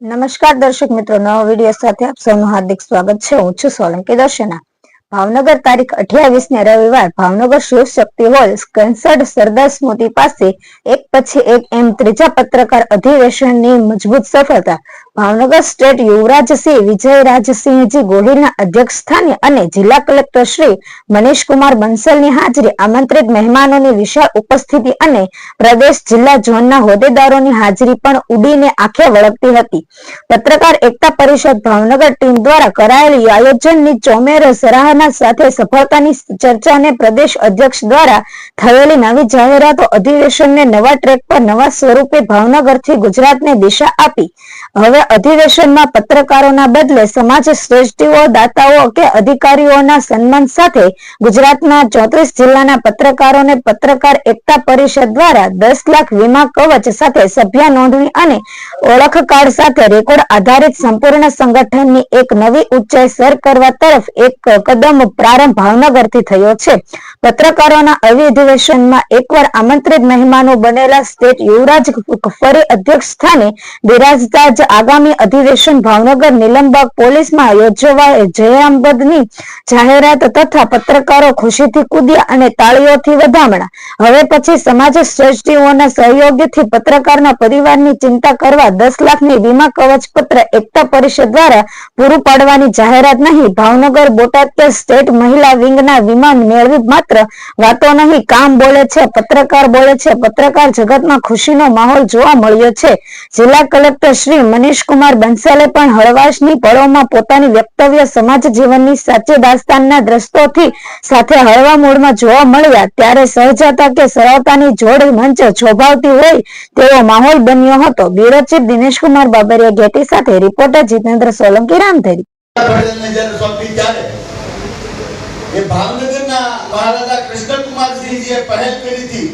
નમસ્કાર દર્શક મિત્રો, નવા વિડીયો સાથે આપ સૌનું હાર્દિક સ્વાગત છે। હું છું સોલંકી દર્શના। ભાવનગર તારીખ 28 ને રવિવાર ભાવનગર શિવ શક્તિ હોલ કંસર્ટ સરદાર સ્મૃતિ પાસે એક પછી એક એમ ત્રીજા પત્રકાર અધિવેશનની મજબૂત સફળતા। ભાવનગર સ્ટેટ યુવરાજસિંહ વિજયરાજસિંહજી ગોહિલના અધ્યક્ષસ્થાને અને જિલ્લા કલેક્ટર શ્રી મનીષકુમાર બંસલની હાજરી, આમંત્રિત મહેમાનોની વિશાળ ઉપસ્થિતિ અને પ્રદેશ જિલ્લા ઝોનના હોદ્દેદારોની હાજરી પણ ઉડીને આંખે વળગતી હતી। પત્રકાર એકતા પરિષદ ભાવનગર ટીમ દ્વારા કરાયેલી આયોજનની ચોમેર સરાહના સાથે સફળતાની ચર્ચાને પ્રદેશ અધ્યક્ષ દ્વારા થયેલી નવી જાહેરાતો અધિવેશનને નવા ટ્રેક પર નવા સ્વરૂપે ભાવનગરથી ગુજરાતને દિશા આપી। હવે અધિવેશનમાં પત્રકારોના બદલે સમાજ શ્રેષ્ઠીઓ, દાતાઓ કે અધિકારીઓના સન્માન સાથે ગુજરાતના 34 જિલ્લાના પત્રકારોને પત્રકાર એકતા પરિષદ દ્વારા 10 લાખ વીમા કવચ સાથે સભ્ય નોંધણી અને ઓળખ કાર્ડ સાથે રેકોર્ડ આધારિત સંપૂર્ણ સંગઠનની એક નવી ઊંચાઈ સર કરવા તરફ એક કદમ પ્રારંભ ભાવનગરથી થયો છે। પત્રકારોના અધિવેશનમાં એકવાર આમંત્રિત મહેમાનો બનેલા સ્ટેટ યુવરાજ ફરી અધ્યક્ષ સ્થાને બિરાજતા જ આગામી અધિવેશન ભાવનગર નીલમબાગ પોલીસમાં યોજવા જયાબંધની જાહેરાત તથા પત્રકારો ખુશીથી કૂદ્યા અને તાળીઓથી વધામણા। હવે પછી સમાજ શ્રેષ્ઠીઓના સહયોગથી પત્રકારના પરિવારની ચિંતા કરવા 10 લાખની વીમા કવચ પત્ર એકતા પરિષદ દ્વારા પૂરું પાડવાની જાહેરાત નહીં, ભાવનગર બોટાદ કે સ્ટેટ મહિલા વિંગના વીમા મેળવી માત્ર વાતો નહીં, કામ બોલે છે, પત્રકાર બોલે છે। પત્રકાર જગતમાં ખુશીનો માહોલ જોવા મળ્યો છે। જિલ્લા કલેક્ટર શ્રી મનીષકુમાર બંસલે પણ હળવાશની પળોમાં પોતાની વક્તવ્ય સમાજ જીવનની સાચી દાસ્તાનના દ્રષ્ટોથી સાથે હળવા મૂડમાં જોવા મળ્યા ત્યારે સહજતા કે સરળતાની જોડ મંચ શોભાવતી હોય તેવો માહોલ બન્યો હતો। બ્યુરો ચીફ દિનેશકુમાર બાબરિયા ગેટી સાથે રિપોર્ટર જીતેન્દ્ર સોલંકી રામધરી। ભાવનગરના મહારાજા કૃષ્ણકુમારસિંહજીએ પહેલ કરી હતી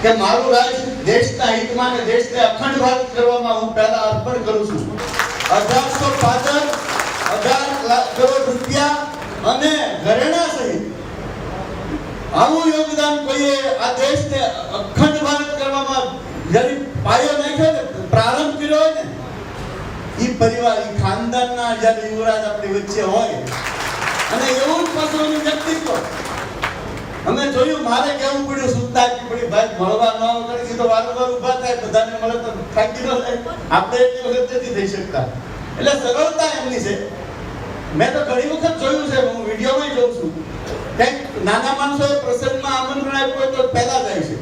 કે મારું રાજ દેશના હિતમાં અને દેશને અખંડ ભારત કરવામાં હું પહેલા અર્પણ કરું છું। 1865 કરોડ રૂપિયા અને ઘરેણા સહિત આવું યોગદાન કોઈએ આ દેશને અખંડ ભારત કરવામાં જ્યારે પાયો નાખ્યો ને, પ્રારંભ કર્યો હોય ને, ઈ પરિવાર, ઈ ખાનદાનના જ્યારે યુવરાજ આપણી વચ્ચે હોય અને એવું જ પાછું વ્યક્તિત્વ અમે જોયું। મારે કેવું પડ્યું સુધતા કે પડી ભાઈ મળવા ન કરી તો વારંવાર ઊભા થાય, બધાને મળે તો થાકી ન જાય, આપણે એટલી વખત નથી થઈ શકતા। એટલે સરળતા એમની છે। મેં તો ઘણી વખત જોયું છે, હું વિડીયોમાં જોઉં છું, કંઈક નાના માણસોએ પ્રસંગમાં આમંત્રણ આપ્યું હોય તો પહેલા જાય છે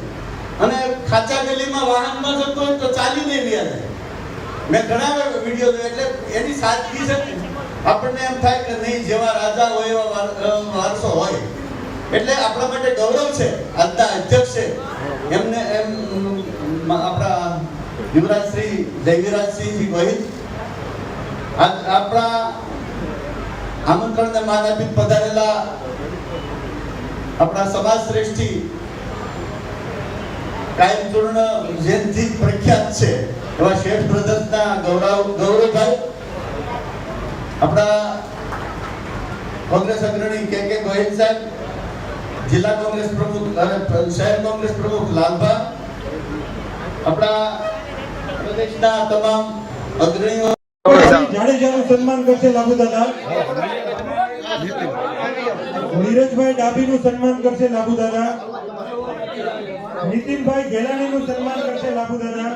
અને ખાચા ગલીમાં વાહનમાં જતો હોય તો ચાલીને વ્યા જાય। મેં ઘણા વિડીયો જોયા, એટલે એની સાદગી છે ને આપણને એમ થાય કે નહીં, જેવા રાજા હોય એવા વારસો હોય। એટલે આપણા માટે ગૌરવ છે આજના અધ્યક્ષ છે એમને આપણા યુવરાજ શ્રી જયવીરાજસિંહજી ગોહિલ આપણા આમંત્રણને માન આપી પધારેલા આપણા સમાજ શ્રેષ્ઠી કાયમચૂર્ણ જેનથી પ્રખ્યાત છે એવા શેઠ બ્રધર્સના ગૌરવભાઈ, આપણા કોંગ્રેસ અગ્રણી કે ગોહિલ સાહેબ, જિલ્લા કોંગ્રેસ પ્રમુખ શહેર કોંગ્રેસ પ્રમુખ લાલભા, આપણા પ્રદેશના તમામ અગ્રણીઓ જાડેજાનું સન્માન કરશે લાભુ દાદા। નીરજભાઈ ડાભીનું સન્માન કરશે લાભુ દાદા। નીતિનભાઈ ગેલાણીનું સન્માન કરશે લાભુ દાદા।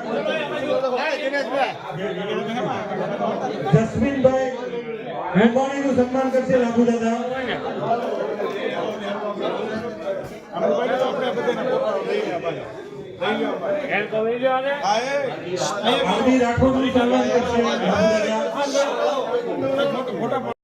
જસ્મીનભાઈ રૂપાણીનું સન્માન કરશે લાભુ દાદા। રાઠોડનું સન્માન કરશે લાભુ દાદા।